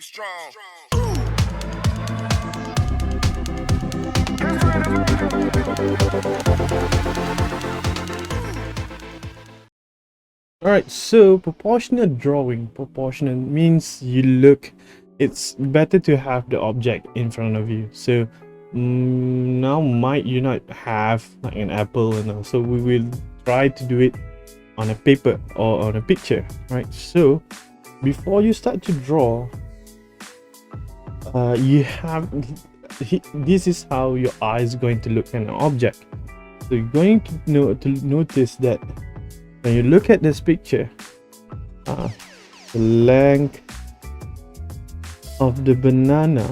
strong. Alright, so proportionate drawing. Proportionate means you look, it's better to have the object in front of you. So now might you not have like an apple, and so we will try to do it on a paper or on a picture, right? So before you start to draw, you have this is how your eye is going to look at an object. So you're going to notice that when you look at this picture, the length of the banana.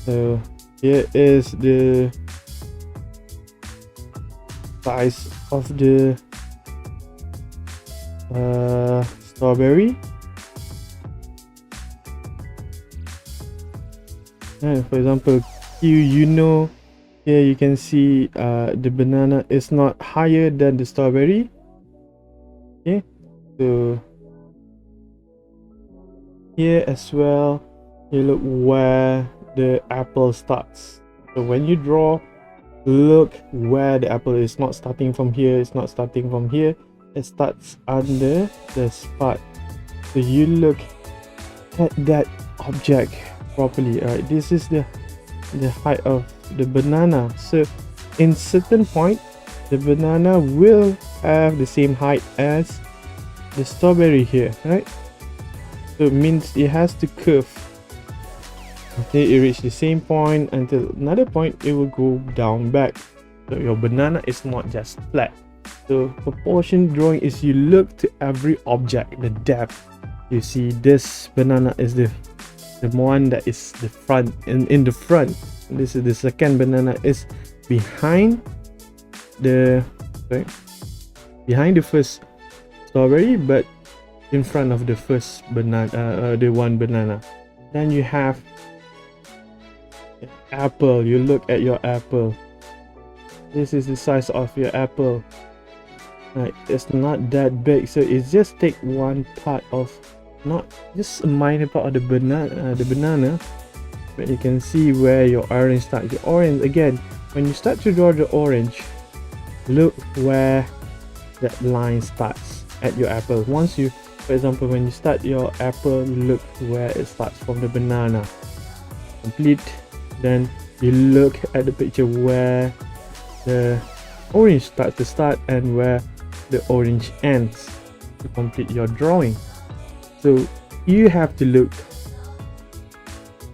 So here is the size of the strawberry. And for example, you know, here you can see the banana is not higher than the strawberry. Okay, so here as well, you look where the apple starts. So when you draw, look where the apple is not starting from here, it's not starting from here, it starts under the spot. So you look at that object properly. Alright, this is the height of the banana. So in certain point, the banana will have the same height as the strawberry here, right? So it means it has to curve until it reach the same point, until another point it will go down back. So your banana is not just flat. So proportion drawing is you look to every object, the depth. You see this banana is the one that is the front, in the front. This is the second banana is behind the behind the first strawberry, but in front of the first banana, the one banana. Then you have apple. You look at your apple. This is the size of your apple. Right, it's not that big, so it's just take one part of, not just a minor part of the banana, but you can see where your orange starts. The orange, again, when you start to draw the orange, look where that line starts at your apple. Once you, for example, when you start your apple, look where it starts from the banana. Complete. Then you look at the picture where the orange starts to start and where the orange ends to complete your drawing. So you have to look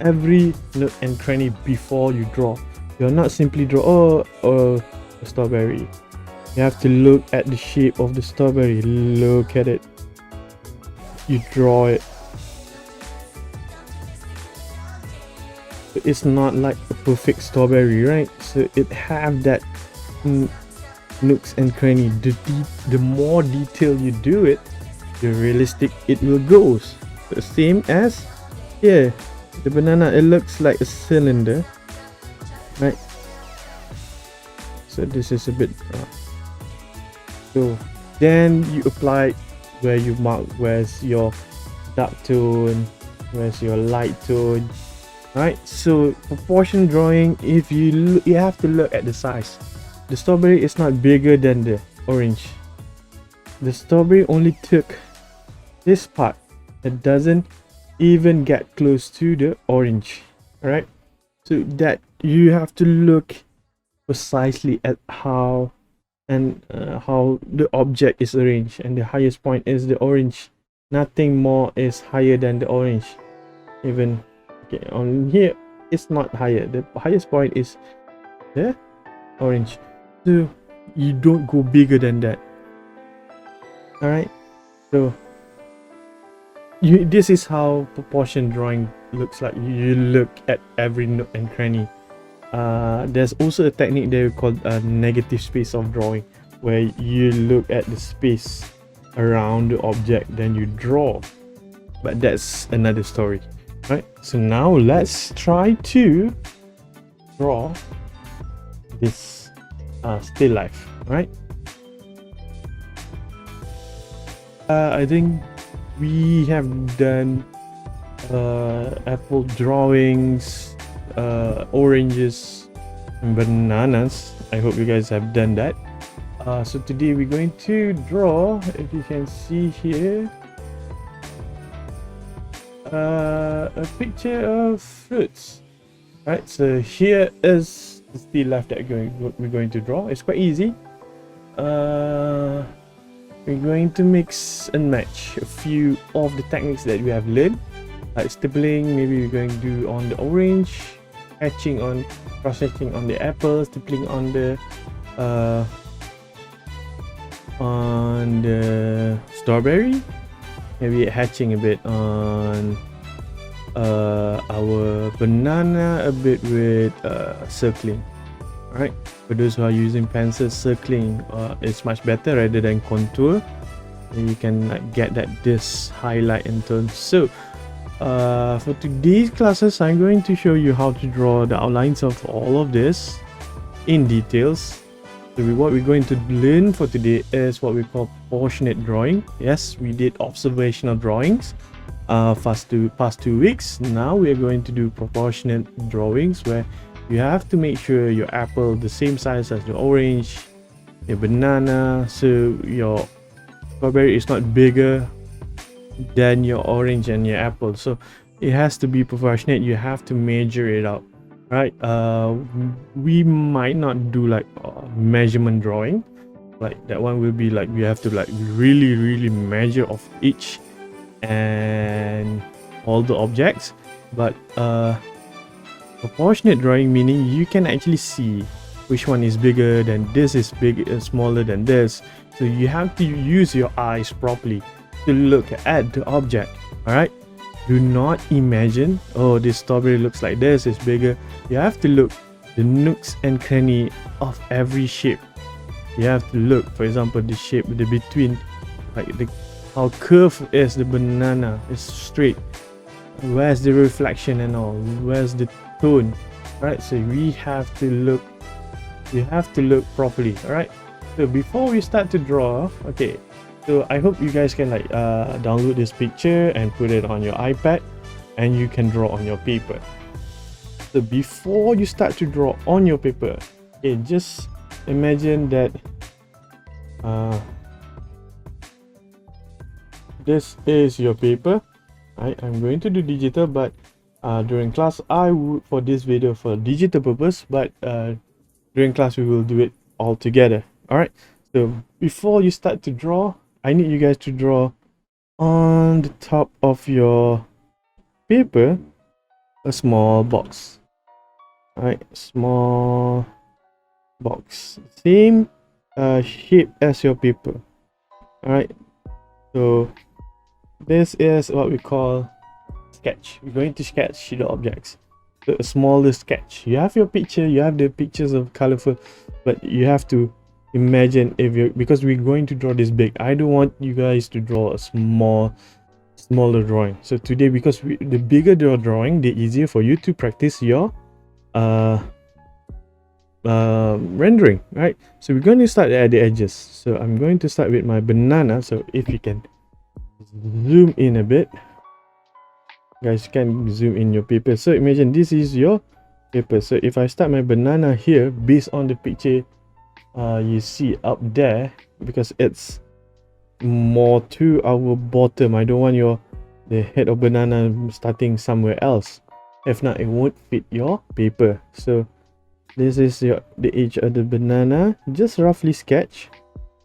every nook and cranny before you draw. You're not simply draw a strawberry. You have to look at the shape of the strawberry. Look at it. You draw it. So it's not like a perfect strawberry, right? So it have that nooks and cranny. The more detail you do it, the realistic it will go. The same as here, the banana, it looks like a cylinder, right? So this is a bit so then you apply where you mark where's your dark tone, where's your light tone, right? So proportion drawing, if you have to look at the size. The strawberry is not bigger than the orange. The strawberry only took this part. It doesn't even get close to the orange. Alright, so that you have to look precisely at how the object is arranged, and the highest point is the orange. Nothing more is higher than the orange. Even okay, on here it's not higher. The highest point is the orange. So you don't go bigger than that. Alright, so this is how proportion drawing looks like. You look at every nook and cranny. There's also a technique they call negative space of drawing, where you look at the space around the object, then you draw. But that's another story, right? So now let's try to draw this still life, right? I think we have done apple drawings, oranges, and bananas. I hope you guys have done that. So today we're going to draw, if you can see here, a picture of fruits. Right, so here is the still life that we're going to draw. It's quite easy. We're going to mix and match a few of the techniques that we have learned, like stippling. Maybe we're going to do on the orange, hatching on, cross-hatching on the apple, stippling on the strawberry, maybe hatching a bit on our banana, a bit with circling. Alright, for those who are using pencil, circling is much better rather than contour. You can get this highlight and tone. So for today's classes, I'm going to show you how to draw the outlines of all of this in details. So what we're going to learn for today is what we call proportionate drawing. Yes, we did observational drawings past 2 weeks. Now we're going to do proportionate drawings, where you have to make sure your apple the same size as your orange, your banana, so your strawberry is not bigger than your orange and your apple. So it has to be proportionate. You have to measure it out, right? We might not do like measurement drawing, like that one will be like you have to like really measure of each and all the objects. But proportionate drawing, meaning you can actually see which one is bigger than this, is smaller than this. So you have to use your eyes properly to look at the object. All right, do not imagine, oh, this strawberry looks like this, is bigger. You have to look the nooks and cranny of every shape. You have to look, for example, the shape, the between, like how curved is the banana, is straight, where's the reflection and all, where's the tone. Right, so we have to look properly. All right, so before we start to draw, okay, so I hope you guys can download this picture and put it on your iPad, and you can draw on your paper. So before you start to draw on your paper, okay, just imagine that this is your paper. Right, I'm going to do digital, but during class I would, for this video, for digital purpose, but during class we will do it all together. All right, so before you start to draw, I need you guys to draw on the top of your paper a small box. All right, small box, same shape as your paper. All right, so this is what we call sketch. We're going to sketch the objects. So a smaller sketch. You have your picture, you have the pictures of colorful, but you have to imagine, if you, because we're going to draw this big, I don't want you guys to draw a smaller drawing. So today, because the bigger the drawing, the easier for you to practice your rendering, right? So we're going to start at the edges. So I'm going to start with my banana. So if you can zoom in a bit, guys, can zoom in your paper. So imagine this is your paper. So if I start my banana here, based on the picture you see up there, because it's more to our bottom, I don't want the head of banana starting somewhere else. If not, it won't fit your paper. So this is the edge of the banana. Just roughly sketch.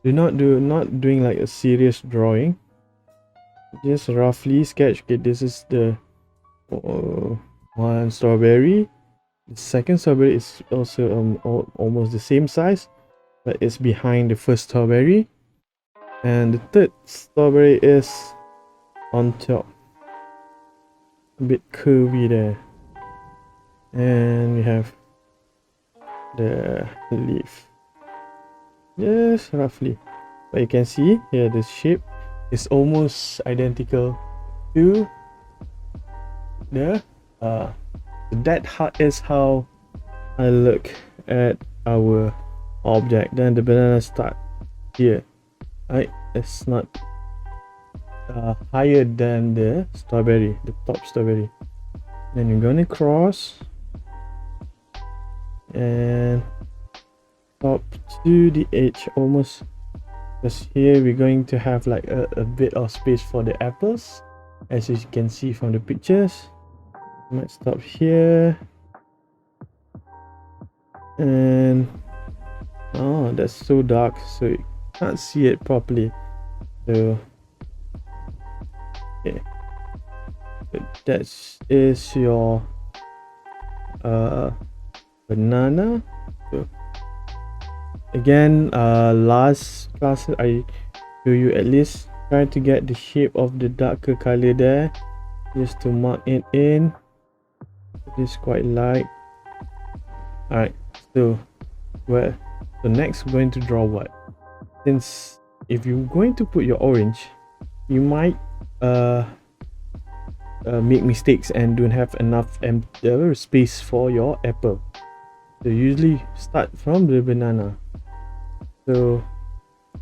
Not doing like a serious drawing. Just roughly sketch. Okay, this is the one strawberry. The second strawberry is also almost the same size, but it's behind the first strawberry, and the third strawberry is on top, a bit curvy there, and we have the leaf just roughly, but you can see here the shape is almost identical to the that is how I look at our object. Then the banana start here, right? It's not higher than the strawberry, the top strawberry. Then you're gonna cross and up to the edge almost, because here we're going to have like a bit of space for the apples, as you can see from the pictures. Might stop here, and oh, that's so dark, so you can't see it properly. So okay, that is your banana. So again, last class I show you at least try to get the shape of the darker color there, just to mark it in. It is quite light. Alright, so next we're going to draw what? Since if you're going to put your orange, you might make mistakes and don't have enough space for your apple. So usually start from the banana. So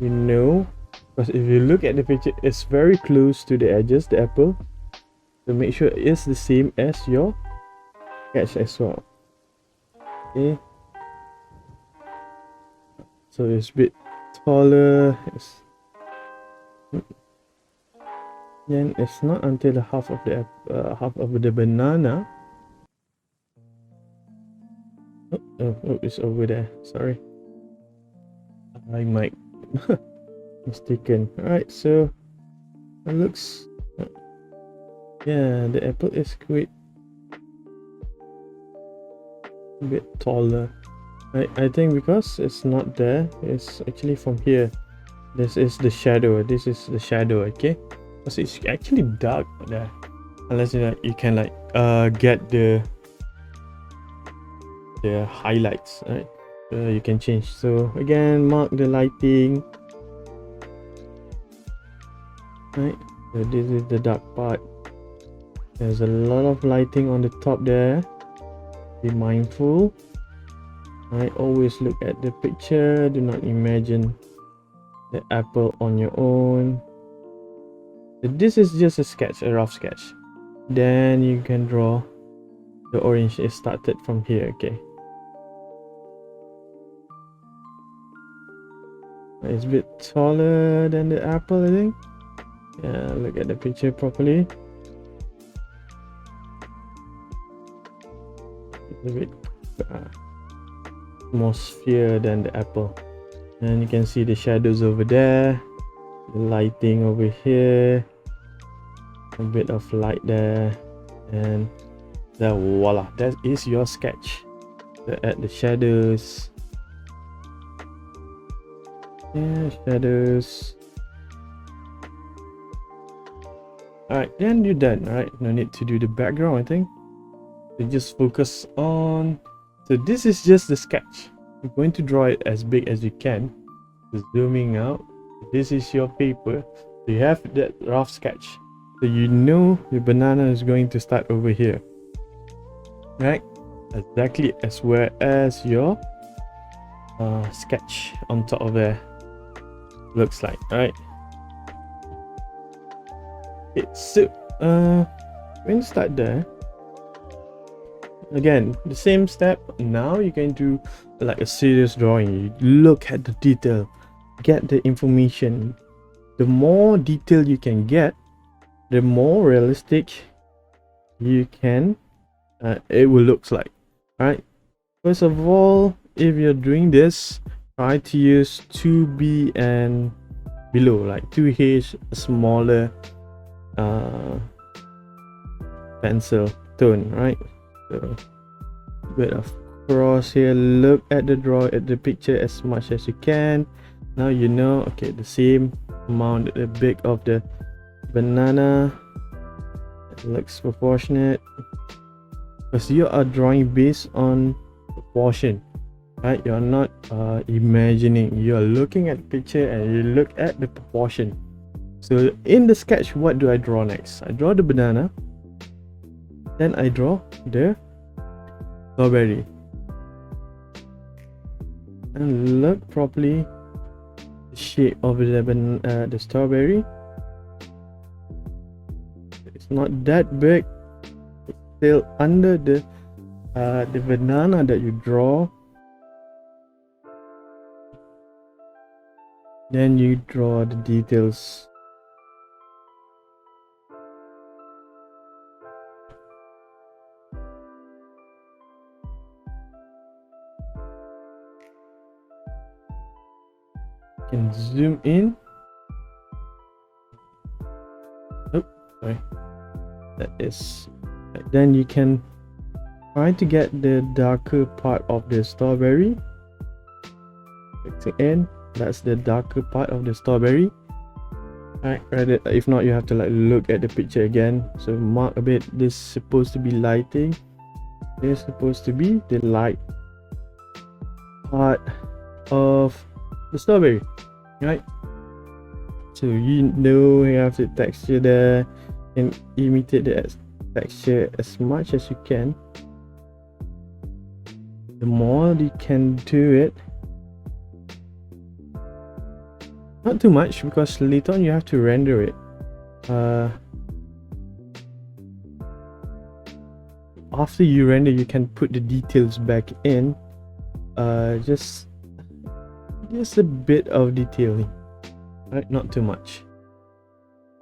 you know, because if you look at the picture, it's very close to the edges, the apple. So make sure it's the same as your sketch as well. Okay. So it's a bit taller. Then it's not until the half of the banana. Oh, it's over there. Sorry, I might mistaken. Alright, so it looks, yeah, the apple is quite a bit taller. I think because it's not there, it's actually from here. This is the shadow. This is the shadow. Okay, because it's actually dark there. Unless you can like get the highlights, right? You can change. So again, mark the lighting. Right, so this is the dark part. There's a lot of lighting on the top there. Be mindful. Right, always look at the picture. Do not imagine the apple on your own. So this is just a sketch, a rough sketch. Then you can draw the orange. Is started from here. Okay, it's a bit taller than the apple, I think. Yeah, look at the picture properly. It's a bit more sphere than the apple. And you can see the shadows over there, the lighting over here, a bit of light there, and voila, that is your sketch. So add the shadows. Yeah, shadows. Alright, then you're done. Alright, no need to do the background, I think. So just focus on. So this is just the sketch. You're going to draw it as big as you can. Just zooming out. This is your paper. So you have that rough sketch. So you know the banana is going to start over here. Right? Exactly as well as your sketch on top of there looks like. Alright. Okay, so when you start there, again the same step. Now you're going to do like a serious drawing. You look at the detail, get the information. The more detail you can get, the more realistic you can it will look like. All right, first of all, if you're doing this, try to use 2B and below, like 2H, a smaller pencil tone, right? So a bit of cross here. Look at the picture as much as you can. Now you know, okay, the same amount, the big of the banana, it looks proportionate, because you are drawing based on proportion, right? You're not imagining, you're looking at the picture and you look at the proportion. So in the sketch, what do I draw next? I draw the banana, then I draw the strawberry, and look properly the shape of the strawberry. not that big. It's still under the banana that you draw. Then you draw the details. You can zoom in. Oh, sorry. That is. Then you can try to get the darker part of the strawberry. Click in. That's the darker part of the strawberry. Alright, if not, you have to like look at the picture again. So mark a bit. This is supposed to be lighting. This is supposed to be the light part of the strawberry, right? So you know you have the texture there, and imitate the texture as much as you can. The more you can do it, not too much, because later on you have to render it. After you render, you can put the details back in. Just a bit of detailing, right? Not too much.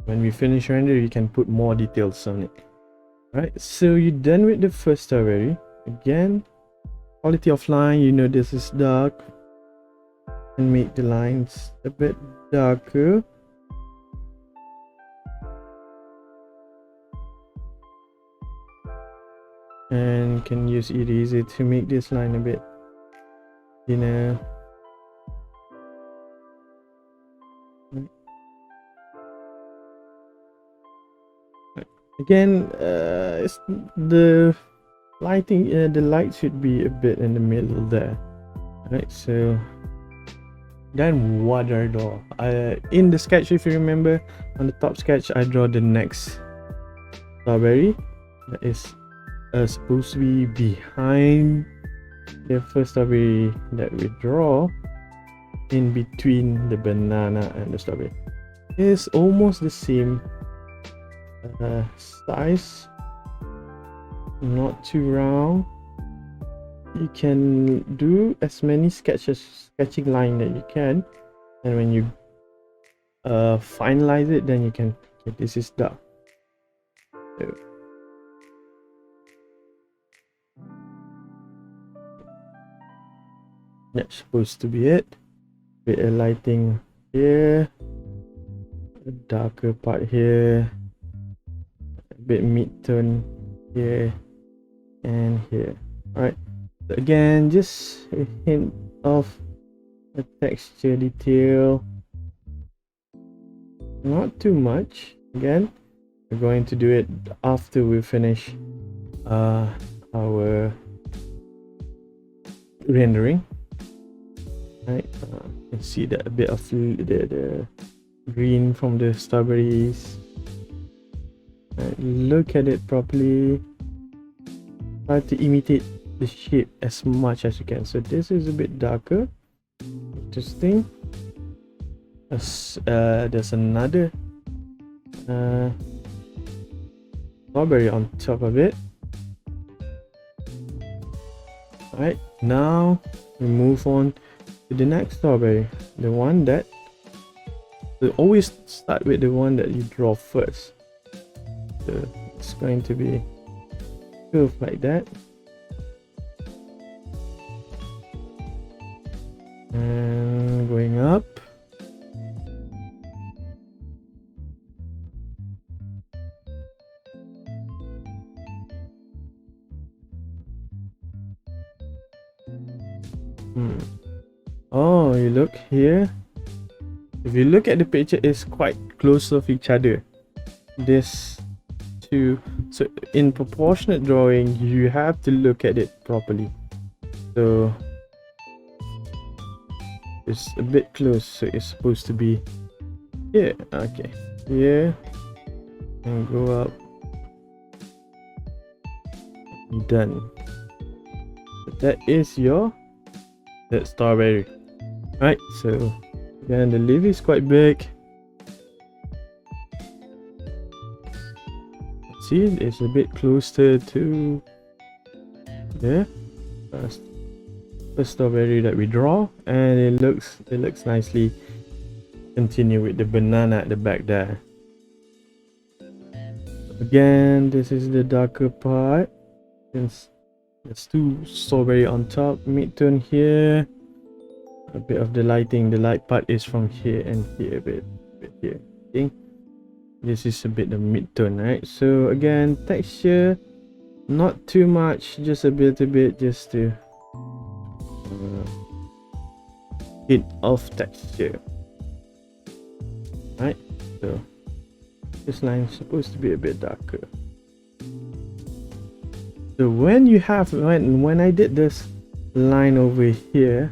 When we finish render, you can put more details on it. Right, so you're done with the first strawberry. Again, quality of line, you know this is dark, and make the lines a bit darker. And can use eraser to make this line a bit, you know. Again, it's the lighting, the light should be a bit in the middle there. Alright, so then water door. In the sketch, if you remember, on the top sketch, I draw the next strawberry that is supposed to be behind the first strawberry that we draw, in between the banana and the strawberry. It's almost the same size, not too round. You can do as many sketching line that you can, and when you finalize it, then you can, okay, this is dark. So, that's supposed to be it. With a lighting here, a darker part here, a bit mid-tone here and here. Alright, so again, just a hint of a texture detail, not too much. Again, we're going to do it after we finish our rendering. Right, you can see that a bit of the green from the strawberries. Right, look at it properly. Try to imitate the shape as much as you can. So this is a bit darker. Interesting. There's another strawberry on top of it. Alright, now we move on to the next strawberry, the one that, so always start with the one that you draw first. So it's going to be curved like that, and going up. Oh, you look here. If you look at the picture, it's quite close of each other. This two. So in proportionate drawing, you have to look at it properly. So it's a bit close. So it's supposed to be here. Okay, here, and go up. Done. So that is your strawberry. Right, so again, the leaf is quite big. see it's a bit closer to the first strawberry that we draw, and it looks nicely. Continue with the banana at the back there. Again, this is the darker part. There's two strawberry on top, mid-tone here. A bit of the lighting, the light part is from here and here, a bit here. Okay, this is a bit of mid-tone, right? So again, texture, not too much, just a bit, just to hit of texture, right? So this line is supposed to be a bit darker. So when you have when I did this line over here,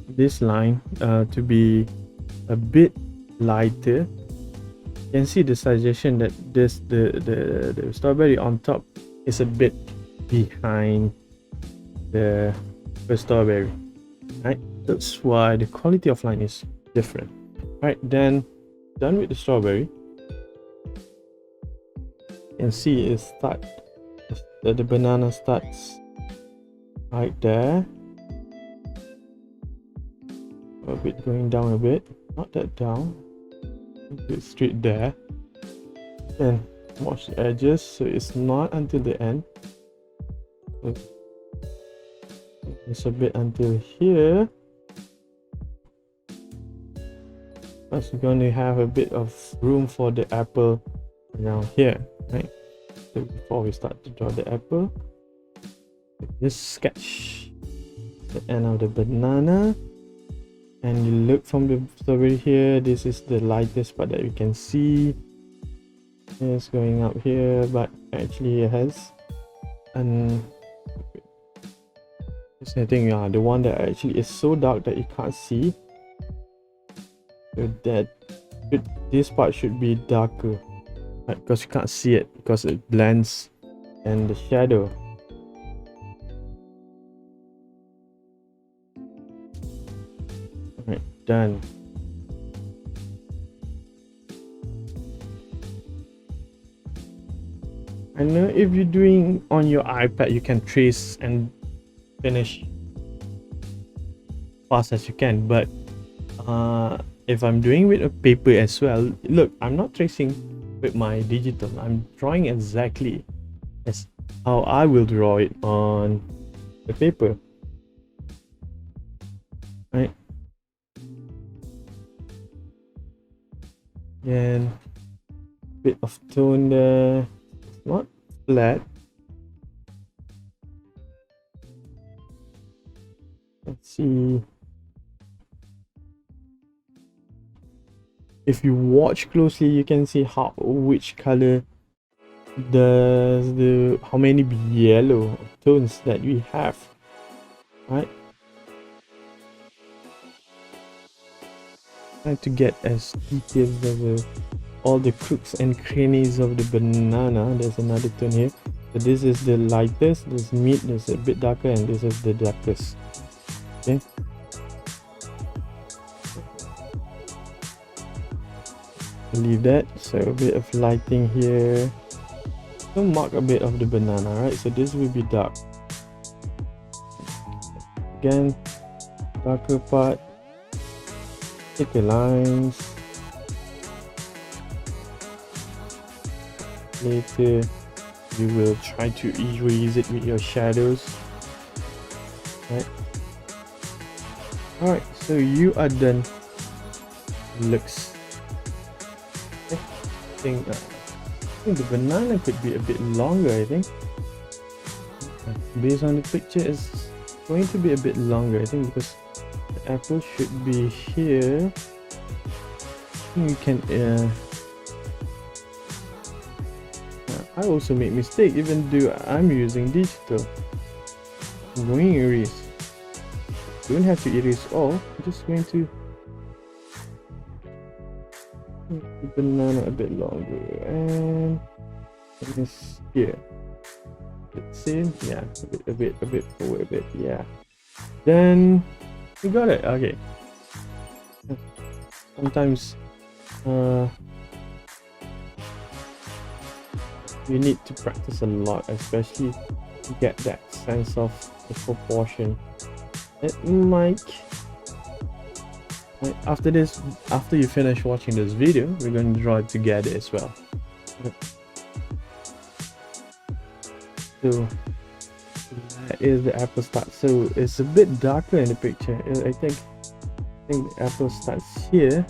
this line to be a bit lighter, you can see the suggestion that this the strawberry on top is a bit behind the strawberry, right? That's why the quality of line is different. Right, then done with the strawberry, you can see it starts, the banana starts right there, a bit going down a bit, not that down, a bit straight there, and wash the edges so it's not until the end. So it's a bit until here. Plus we're going to have a bit of room for the apple around here, right? So before we start to draw the apple, just sketch the end of the banana, and you look from the strawberry here. This is the lightest part that we can see. It's going up here, but actually it has an I think the one that actually is so dark that you can't see. So that this part should be darker, right? Because you can't see it because it blends and the shadow. Alright, done. I know if you're doing on your iPad, you can trace and finish fast as you can, but if I'm doing with a paper as well, look, I'm not tracing with my digital, I'm drawing exactly as how I will draw it on the paper, right? And bit of tone there, not flat. Let's see. If you watch closely, you can see which color does how many yellow tones that we have, right? Try to get as detailed as all the crooks and crannies of the banana. There's another tone here. So this is the lightest, this mid, this is a bit darker, and this is the darkest. Okay. Leave that. So a bit of lighting here. So mark a bit of the banana, right? So this will be dark. Again, darker part. Take the lines. Later, you will try to erase it with your shadows, right? Alright, so you are done. Looks. I think the banana could be a bit longer. I think based on the picture, it's going to be a bit longer. I think because the apple should be here. You can. I also make mistake even though I'm using digital. I'm going to erase. You don't have to erase all. I'm just going to make the banana a bit longer and this here. Let's see. Yeah, a bit forward a bit. Yeah. Then we got it. Okay. Sometimes you need to practice a lot, especially to get that sense of the proportion. It might, after you finish watching this video, we're going to draw it together as well. So that is the apple start. So it's a bit darker in the picture. I think the apple starts here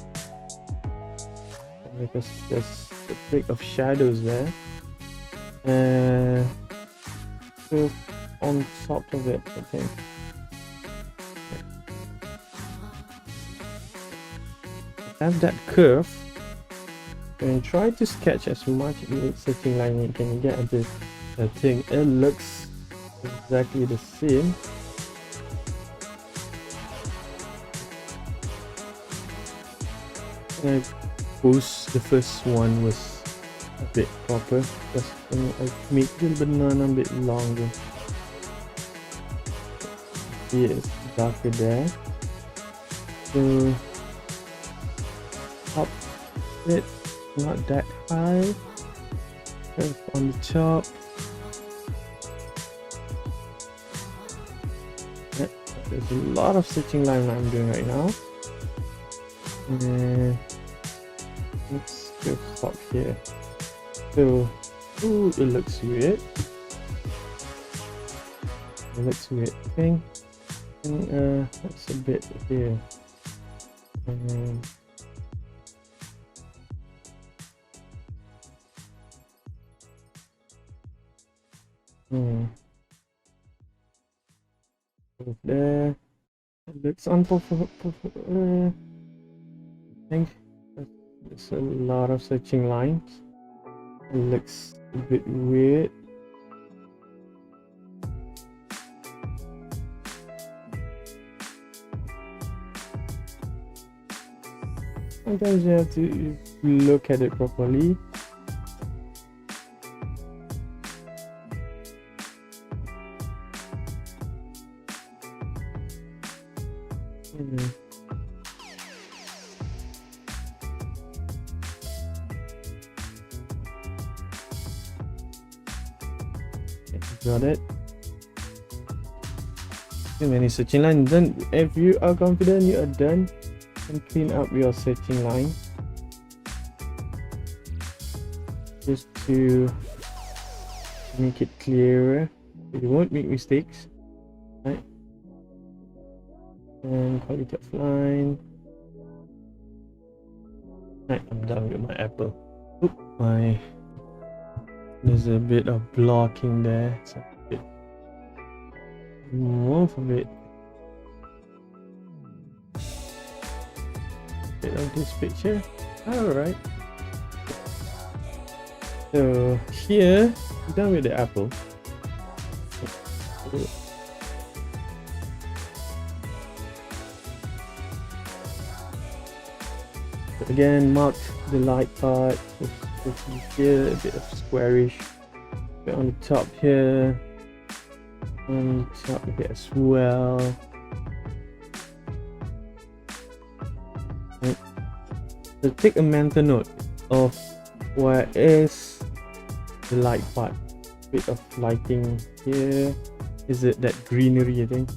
because there's a bit of shadows there, and so on top of it, I think. Have that curve and try to sketch as much setting line you can get until the thing it looks exactly the same. I suppose the first one was a bit proper because I make the banana a bit longer. See, it's darker there. So up it, not that high. Curve on the top. Yeah, there's a lot of stitching line I'm doing right now. And let's just stop here. So, ooh, it looks weird. It looks weird thing. And that's a bit here. And there. It looks unperfect. I think there's a lot of stitching lines. It looks a bit weird. Sometimes you have to look at it properly. Got it. Too many stitching lines. Then if you are confident you are done, and clean up your stitching line just to make it clearer so you won't make mistakes, right? And quality of line. Right, I'm done with my apple. Oop, there's a bit of blocking there, so a bit more of it. Bit of this picture. Alright. So here, done with the apple. Again, mark the light part. Here, a bit of squarish. A bit on the top here. On the top a bit as well. Right. So take a mental note of where is the light part. Bit of lighting here. Is it that greenery? I think.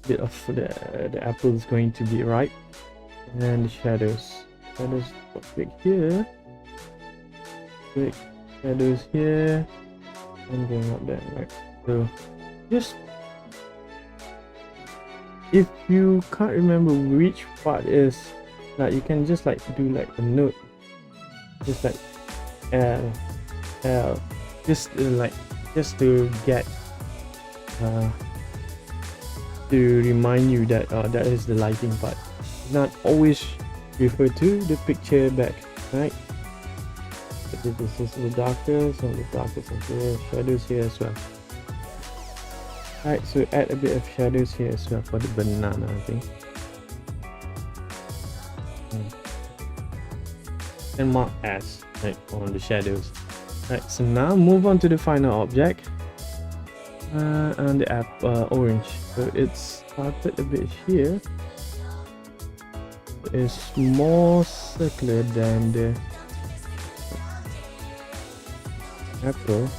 Bit of the apple is going to be right. And the shadows. Shadows big here. Big shadows here. And going up there, right? So just if you can't remember which part is, like you can just like do like a note, just like L, just to get to remind you that that is the lighting part. Not always refer to the picture back, right? This is the darker, some of the darkest here, shadows here as well. Alright, so add a bit of shadows here as well for the banana, I think. And mark as, right, on the shadows. Right, so now move on to the final object. And the app orange. So it's started a bit here. It's more circular than the apple.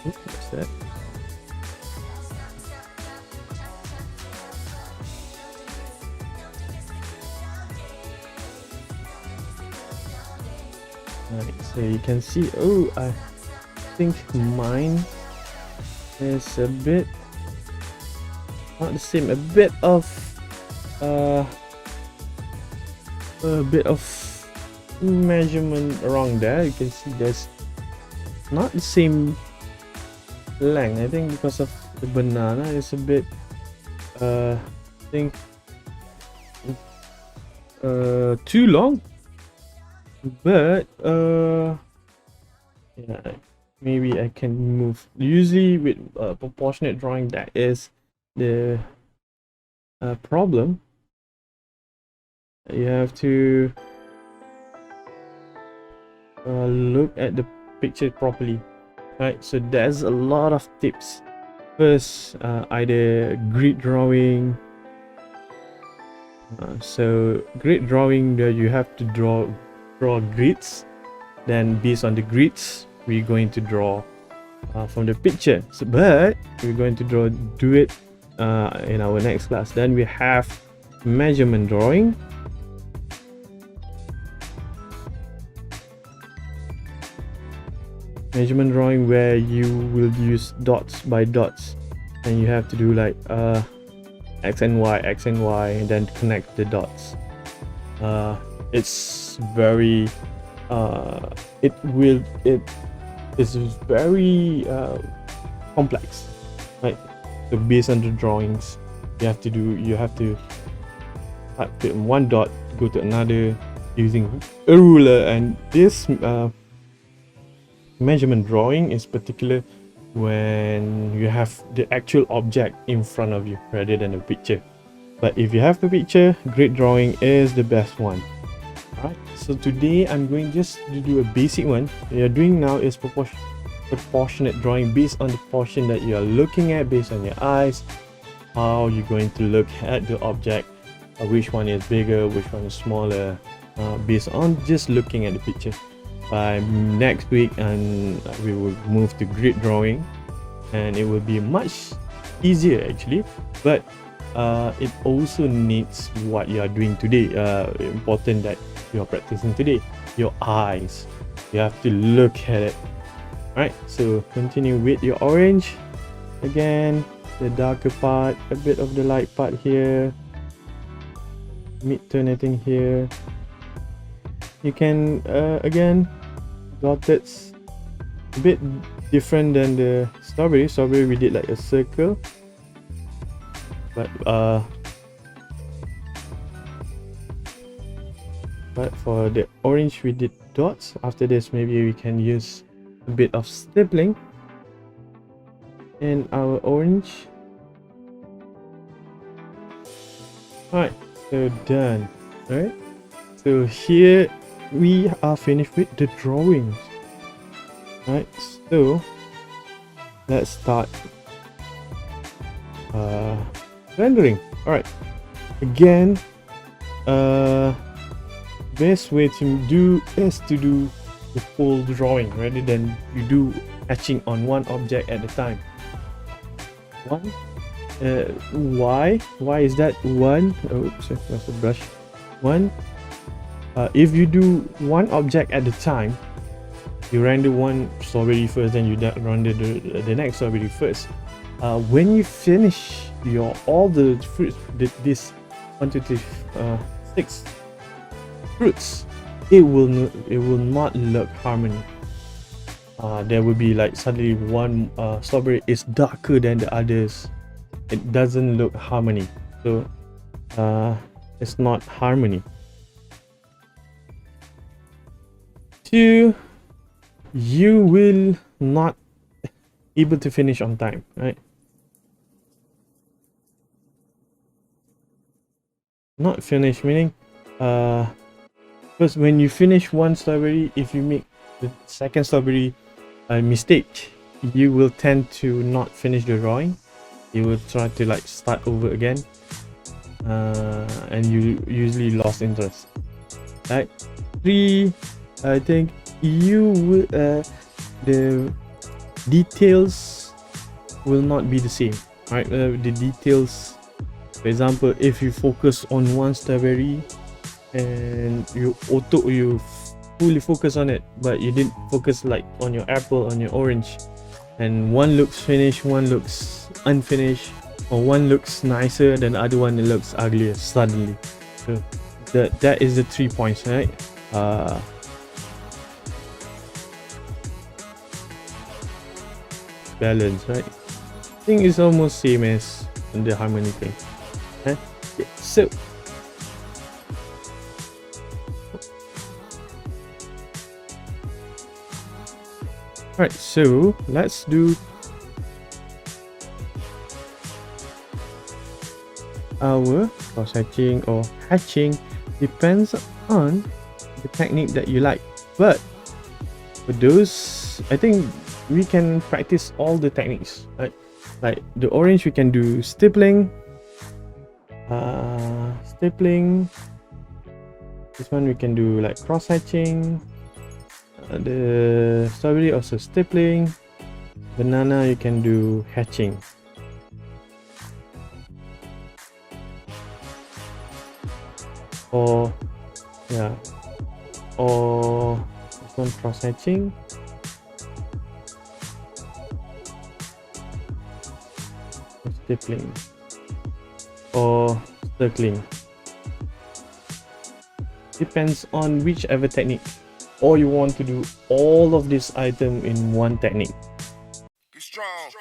Oops, what's that? Right, so you can see, oh, I think mine is a bit not the same, a bit of measurement wrong there. You can see there's not the same length. I think because of the banana is a bit I think too long, but yeah, maybe I can move. Usually with proportionate drawing, that is the problem. You have to look at the picture properly, right? So there's a lot of tips. First, either grid drawing. So grid drawing, you have to draw grids. Then based on the grids, we're going to draw from the picture. So, but we're going to do it in our next class. Then we have measurement drawing. Measurement drawing where you will use dots by dots, and you have to do like x and y, and then connect the dots. It's very it is very complex, right? So based on the drawings, you have to type one dot, go to another using a ruler, and this measurement drawing is particular when you have the actual object in front of you rather than a picture. But if you have the picture, grid drawing is the best one. Alright, so today I'm going just to do a basic one. What you're doing now is proportionate drawing based on the portion that you are looking at, based on your eyes, how you're going to look at the object, which one is bigger, which one is smaller, based on just looking at the picture. By next week, and we will move to grid drawing, and it will be much easier actually, but it also needs what you are doing today. Important that you are practicing today, your eyes. You have to look at it. Alright, so continue with your orange. Again, the darker part, a bit of the light part here, mid-tone I think here. You can again, dotted a bit different than the strawberry. Strawberry we did like a circle, but for the orange we did dots. After this, maybe we can use a bit of stippling in our orange. Alright, so done. Alright, so here we are finished with the drawings. Right, so let's start rendering. Alright, again, best way to do is to do the full drawing rather than you do etching on one object at a time. Why is that? Oops, that's a brush. If you do one object at a time, you render one strawberry first, then you render the next strawberry first. When you finish all the fruits, this 1, 2, 3, 6 fruits, it will not look harmony. There will be like suddenly one strawberry is darker than the others. It doesn't look harmony, so it's not harmony. 2, you will not able to finish on time, right? Not finish meaning first, when you finish one strawberry, if you make the second strawberry a mistake, you will tend to not finish the drawing. You will try to like start over again, and you usually lost interest, right? 3, I think you will the details will not be the same, right? The details, for example, if you focus on one strawberry and you fully focus on it, but you didn't focus like on your apple, on your orange, and one looks finished, one looks unfinished, or one looks nicer than the other one, it looks uglier suddenly. So that is the 3 points, right? Balance, right? I think it's almost same as the harmony thing. Okay? So alright, so let's do our cross hatching or hatching. Depends on the technique that you like, but for those, I think we can practice all the techniques, right? Like the orange, we can do stippling. This one we can do like cross hatching. The strawberry also stippling. Banana you can do hatching. Or this one cross hatching. Stippling or circling. Depends on whichever technique, or you want to do all of this item in one technique. Be strong.